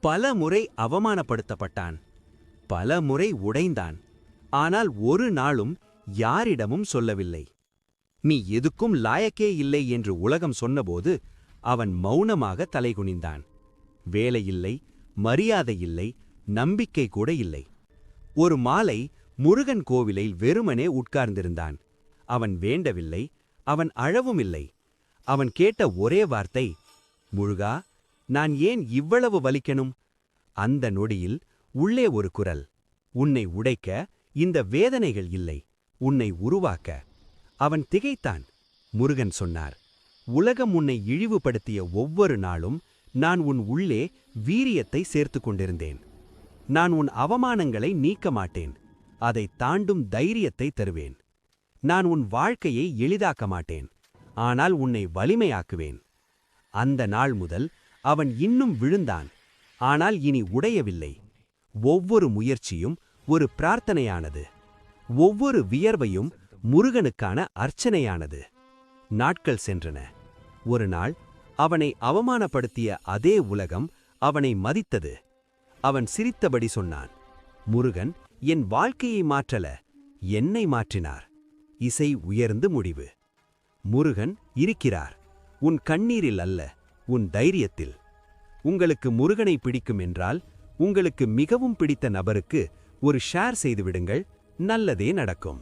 பல முறை அவமானப்படுத்தப்பட்டான். பல முறை உடைந்தான். ஆனால் ஒரு நாளும் யாரிடமும் சொல்லவில்லை. நீ எதுக்கும் லாயக்கே இல்லை என்று உலகம் சொன்னபோது அவன் மௌனமாக தலைகுனிந்தான். வேலையில்லை, மரியாதை இல்லை, நம்பிக்கை கூட இல்லை. ஒரு மாலை முருகன் கோவிலில் வெறுமனே உட்கார்ந்திருந்தான். அவன் வேண்டவில்லை, அவன் அழவுமில்லை. அவன் கேட்ட ஒரே வார்த்தை, முருகா, நான் ஏன் இவ்வளவு வலிக்கணும்? அந்த நொடியில் உள்ளே ஒரு குரல், உன்னை உடைக்க இந்த வேதனைகள் இல்லை, உன்னை உருவாக்க. அவன் திகைத்தான். முருகன் சொன்னார், உலகம் உன்னை இழிவுபடுத்திய ஒவ்வொரு நாளும் நான் உன் உள்ளே வீரியத்தை சேர்த்துக் கொண்டிருந்தேன். நான் உன் அவமானங்களை நீக்க மாட்டேன், அதை தாண்டும் தைரியத்தை தருவேன். நான் உன் வாழ்க்கையை எளிதாக்க மாட்டேன், ஆனால் உன்னை வலிமையாக்குவேன். அந்த நாள் முதல் அவன் இன்னும் விழுந்தான், ஆனால் இனி உடையவில்லை. ஒவ்வொரு முயற்சியும் ஒரு பிரார்த்தனையானது. ஒவ்வொரு வியர்வையும் முருகனுக்கான அர்ச்சனையானது. நாட்கள் சென்றன. ஒரு நாள் அவனை அவமானப்படுத்திய அதே உலகம் அவனை மதித்தது. அவன் சிரித்தபடி சொன்னான், முருகன் என் வாழ்க்கையை மாற்றல, என்னை மாற்றினார். இசை உயர்ந்து முடிவு. முருகன் இருக்கிறார், உன் கண்ணீரில் அல்ல, உன் தைரியத்தில். உங்களுக்கு முருகனை பிடிக்கும் என்றால் உங்களுக்கு மிகவும் பிடித்த நபருக்கு ஒரு ஷேர் செய்துவிடுங்கள். நல்லதே நடக்கும்.